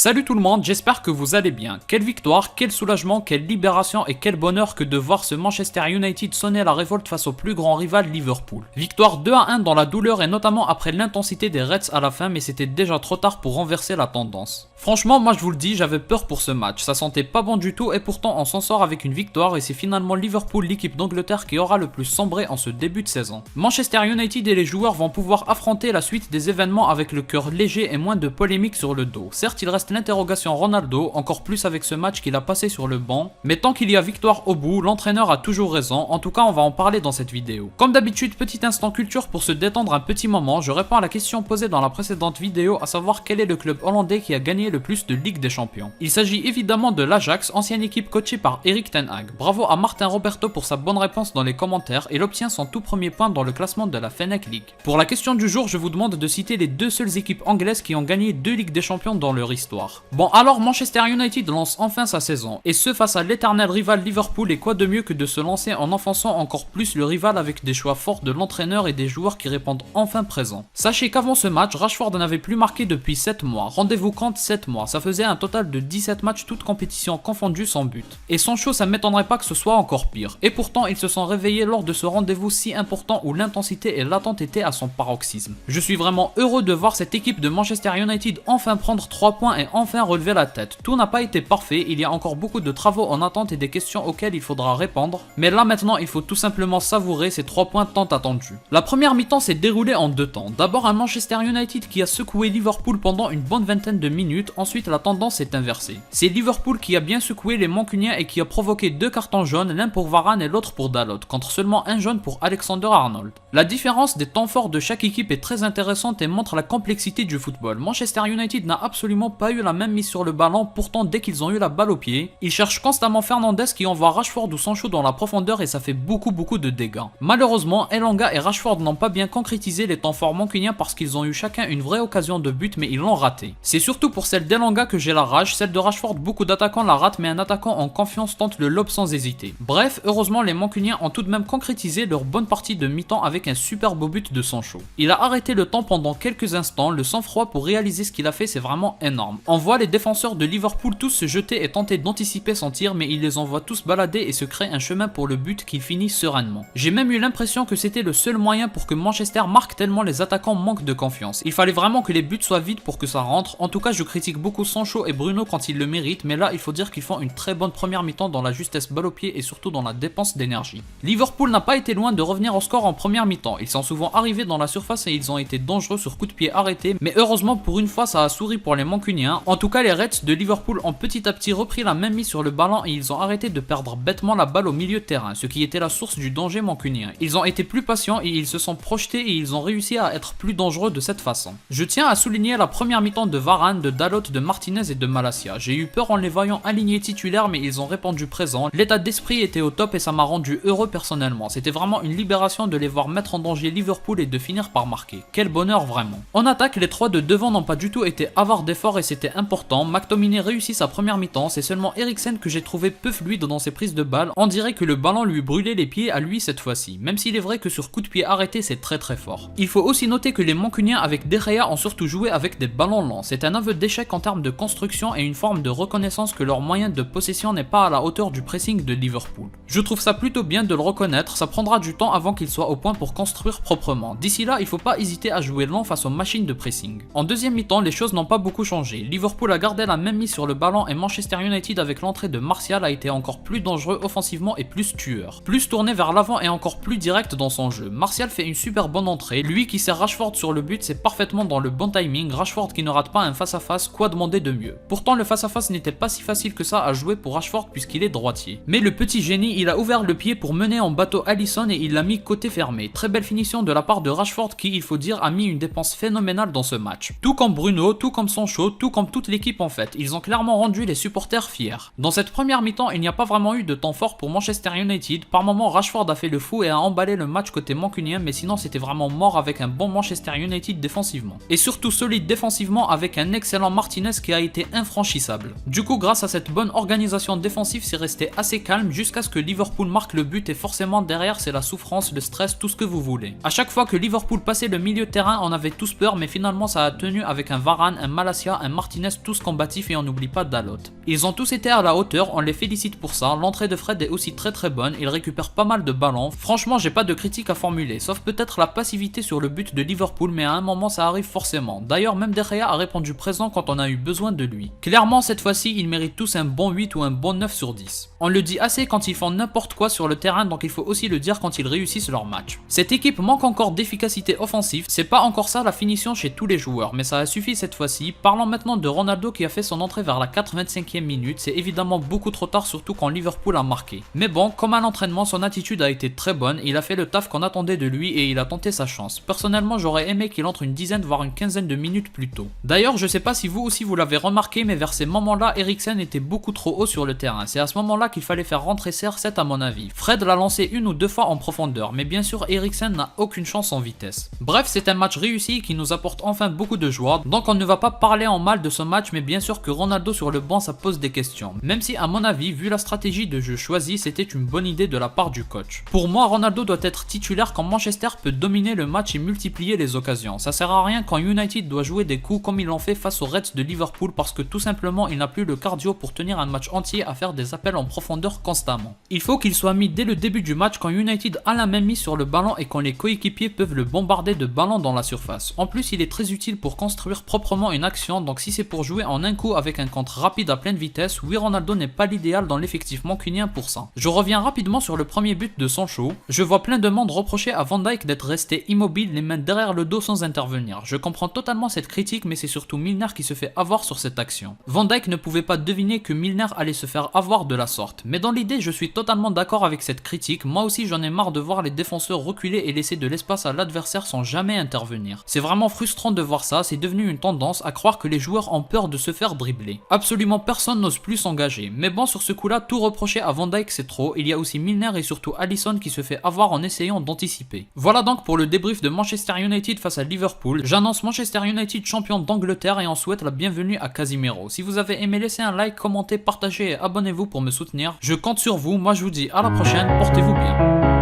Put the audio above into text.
Salut tout le monde, j'espère que vous allez bien. Quelle victoire, quel soulagement, quelle libération et quel bonheur que de voir ce Manchester United sonner la révolte face au plus grand rival Liverpool. Victoire 2-1 dans la douleur et notamment après l'intensité des Reds à la fin, mais c'était déjà trop tard pour renverser la tendance. Franchement, moi je vous le dis, j'avais peur pour ce match, ça sentait pas bon du tout et pourtant on s'en sort avec une victoire et c'est finalement Liverpool, l'équipe d'Angleterre qui aura le plus sombré en ce début de saison. Manchester United et les joueurs vont pouvoir affronter la suite des événements avec le cœur léger et moins de polémique sur le dos. Certes, il reste l'interrogation Ronaldo, encore plus avec ce match qu'il a passé sur le banc, mais tant qu'il y a victoire au bout, l'entraîneur a toujours raison, en tout cas on va en parler dans cette vidéo. Comme d'habitude, petit instant culture pour se détendre un petit moment, je réponds à la question posée dans la précédente vidéo, à savoir quel est le club hollandais qui a gagné le plus de Ligue des Champions. Il s'agit évidemment de l'Ajax, ancienne équipe coachée par Erik ten Hag. Bravo à Martin Roberto pour sa bonne réponse dans les commentaires, et il obtient son tout premier point dans le classement de la Fennec League. Pour la question du jour, je vous demande de citer les deux seules équipes anglaises qui ont gagné 2 Ligues des Champions dans leur histoire. Bon alors Manchester United lance enfin sa saison, et ce face à l'éternel rival Liverpool, et quoi de mieux que de se lancer en enfonçant encore plus le rival avec des choix forts de l'entraîneur et des joueurs qui répondent enfin présents. Sachez qu'avant ce match, Rashford n'avait plus marqué depuis 7 mois, rendez-vous compte 7 mois, ça faisait un total de 17 matchs toutes compétitions confondues sans but. Et Sancho, ça m'étonnerait pas que ce soit encore pire, et pourtant ils se sont réveillés lors de ce rendez-vous si important où l'intensité et l'attente étaient à son paroxysme. Je suis vraiment heureux de voir cette équipe de Manchester United enfin prendre 3 points et enfin relever la tête. Tout n'a pas été parfait, il y a encore beaucoup de travaux en attente et des questions auxquelles il faudra répondre, mais là maintenant il faut tout simplement savourer ces 3 points tant attendus. La première mi-temps s'est déroulée en 2 temps. D'abord un Manchester United qui a secoué Liverpool pendant une bonne vingtaine de minutes, ensuite la tendance s'est inversée. C'est Liverpool qui a bien secoué les Mancuniens et qui a provoqué 2 cartons jaunes, l'un pour Varane et l'autre pour Dalot, contre seulement un jaune pour Alexander-Arnold. La différence des temps forts de chaque équipe est très intéressante et montre la complexité du football. Manchester United n'a absolument pas eu la même mise sur le ballon, pourtant dès qu'ils ont eu la balle au pied, ils cherchent constamment Fernandes qui envoie Rashford ou Sancho dans la profondeur et ça fait beaucoup de dégâts. Malheureusement, Elanga et Rashford n'ont pas bien concrétisé les temps forts mancuniens parce qu'ils ont eu chacun une vraie occasion de but mais ils l'ont raté. C'est surtout pour celle d'Elanga que j'ai la rage, celle de Rashford beaucoup d'attaquants la ratent mais un attaquant en confiance tente le lob sans hésiter. Bref, heureusement les mancuniens ont tout de même concrétisé leur bonne partie de mi-temps avec un super beau but de Sancho. Il a arrêté le temps pendant quelques instants, le sang-froid pour réaliser ce qu'il a fait c'est vraiment énorme. On voit les défenseurs de Liverpool tous se jeter et tenter d'anticiper son tir mais il les envoie tous balader et se crée un chemin pour le but qu'il finit sereinement. J'ai même eu l'impression que c'était le seul moyen pour que Manchester marque tellement les attaquants manquent de confiance. Il fallait vraiment que les buts soient vides pour que ça rentre. En tout cas je critique beaucoup Sancho et Bruno quand ils le méritent, mais là il faut dire qu'ils font une très bonne première mi-temps dans la justesse balle au pied et surtout dans la dépense d'énergie. Liverpool n'a pas été loin de revenir au score en première mi-temps, ils sont souvent arrivés dans la surface et ils ont été dangereux sur coup de pied arrêté, mais heureusement pour une fois ça a souri pour les Mancuniens. En tout cas les Reds de Liverpool ont petit à petit repris la même mise sur le ballon et ils ont arrêté de perdre bêtement la balle au milieu de terrain, ce qui était la source du danger mancunien. Ils ont été plus patients et ils se sont projetés et ils ont réussi à être plus dangereux de cette façon. Je tiens à souligner la première mi-temps de Varane, de Dalot, de Martinez et de Malacia. J'ai eu peur en les voyant alignés titulaires mais ils ont répondu présent. L'état d'esprit était au top et ça m'a rendu heureux personnellement. C'était vraiment une libération de les voir mettre en danger Liverpool et de finir par marquer. Quel bonheur vraiment. En attaque, les 3 de devant n'ont pas du tout été avares d'efforts et c'était important. McTominay réussit sa première mi-temps, c'est seulement Eriksen que j'ai trouvé peu fluide dans ses prises de balles. On dirait que le ballon lui brûlait les pieds à lui cette fois-ci, même s'il est vrai que sur coup de pied arrêté c'est très fort. Il faut aussi noter que les Mancuniens avec De Gea ont surtout joué avec des ballons lents. C'est un aveu d'échec en termes de construction et une forme de reconnaissance que leur moyen de possession n'est pas à la hauteur du pressing de Liverpool. Je trouve ça plutôt bien de le reconnaître, ça prendra du temps avant qu'ils soient au point pour construire proprement. D'ici là, il faut pas hésiter à jouer lent face aux machines de pressing. En deuxième mi-temps, les choses n'ont pas beaucoup changé. Liverpool a gardé la même mise sur le ballon et Manchester United avec l'entrée de Martial a été encore plus dangereux offensivement et plus tueur. Plus tourné vers l'avant et encore plus direct dans son jeu. Martial fait une super bonne entrée, lui qui sert Rashford sur le but c'est parfaitement dans le bon timing, Rashford qui ne rate pas un face-à-face, quoi demander de mieux. Pourtant le face-à-face n'était pas si facile que ça à jouer pour Rashford puisqu'il est droitier. Mais le petit génie il a ouvert le pied pour mener en bateau Alisson et il l'a mis côté fermé. Très belle finition de la part de Rashford qui il faut dire a mis une dépense phénoménale dans ce match. Tout comme Bruno, tout comme Sancho, tout comme toute l'équipe en fait, ils ont clairement rendu les supporters fiers. Dans cette première mi-temps il n'y a pas vraiment eu de temps fort pour Manchester United, par moment Rashford a fait le fou et a emballé le match côté mancunien mais sinon c'était vraiment mort avec un bon Manchester United défensivement. Et surtout solide défensivement avec un excellent Martinez qui a été infranchissable. Du coup grâce à cette bonne organisation défensive c'est resté assez calme jusqu'à ce que Liverpool marque le but et forcément derrière c'est la souffrance, le stress, tout ce que vous voulez. À chaque fois que Liverpool passait le milieu de terrain on avait tous peur mais finalement ça a tenu avec un Varane, un Malacia, un Martinez Martinez tous combatifs et on n'oublie pas Dalot. Ils ont tous été à la hauteur, on les félicite pour ça, l'entrée de Fred est aussi très bonne, il récupère pas mal de ballons, franchement j'ai pas de critique à formuler, sauf peut-être la passivité sur le but de Liverpool, mais à un moment ça arrive forcément. D'ailleurs même De Gea a répondu présent quand on a eu besoin de lui. Clairement cette fois-ci ils méritent tous un bon 8 ou un bon 9 sur 10. On le dit assez quand ils font n'importe quoi sur le terrain, donc il faut aussi le dire quand ils réussissent leur match. Cette équipe manque encore d'efficacité offensive, c'est pas encore ça la finition chez tous les joueurs, mais ça a suffi cette fois-ci. Parlons maintenant de Ronaldo qui a fait son entrée vers la 85e minute, c'est évidemment beaucoup trop tard surtout quand Liverpool a marqué. Mais bon, comme à l'entraînement, son attitude a été très bonne, il a fait le taf qu'on attendait de lui et il a tenté sa chance. Personnellement, j'aurais aimé qu'il entre une dizaine voire une quinzaine de minutes plus tôt. D'ailleurs, je sais pas si vous aussi vous l'avez remarqué, mais vers ces moments-là, Eriksen était beaucoup trop haut sur le terrain. C'est à ce moment-là qu'il fallait faire rentrer CR7 à mon avis. Fred l'a lancé une ou deux fois en profondeur, mais bien sûr Eriksen n'a aucune chance en vitesse. Bref, c'est un match réussi qui nous apporte enfin beaucoup de joie, donc on ne va pas parler en mal de ce match, mais bien sûr que Ronaldo sur le banc ça pose des questions. Même si à mon avis, vu la stratégie de jeu choisie, c'était une bonne idée de la part du coach. Pour moi, Ronaldo doit être titulaire quand Manchester peut dominer le match et multiplier les occasions. Ça sert à rien quand United doit jouer des coups comme ils l'ont fait face aux Reds de Liverpool parce que tout simplement il n'a plus le cardio pour tenir un match entier à faire des appels en profondeur constamment. Il faut qu'il soit mis dès le début du match quand United a la main mise sur le ballon et quand les coéquipiers peuvent le bombarder de ballons dans la surface. En plus, il est très utile pour construire proprement une action, donc si c'est pour jouer en un coup avec un contre rapide à pleine vitesse, oui Ronaldo n'est pas l'idéal dans l'effectif mancunien pour ça. Je reviens rapidement sur le premier but de Sancho. Je vois plein de monde reprocher à Van Dijk d'être resté immobile, les mains derrière le dos sans intervenir. Je comprends totalement cette critique, mais c'est surtout Milner qui se fait avoir sur cette action. Van Dijk ne pouvait pas deviner que Milner allait se faire avoir de la sorte. Mais dans l'idée, je suis totalement d'accord avec cette critique. Moi aussi, j'en ai marre de voir les défenseurs reculer et laisser de l'espace à l'adversaire sans jamais intervenir. C'est vraiment frustrant de voir ça, c'est devenu une tendance à croire que les joueurs ont peur de se faire dribbler. Absolument personne n'ose plus s'engager. Mais bon, sur ce coup-là, tout reprocher à Van Dijk c'est trop. Il y a aussi Milner et surtout Alisson qui se fait avoir en essayant d'anticiper. Voilà donc pour le débrief de Manchester United face à Liverpool. J'annonce Manchester United champion d'Angleterre et on souhaite la bienvenue à Casemiro. Si vous avez aimé, laissez un like, commentez, partagez et abonnez-vous pour me soutenir. Je compte sur vous, moi je vous dis à la prochaine, portez-vous bien.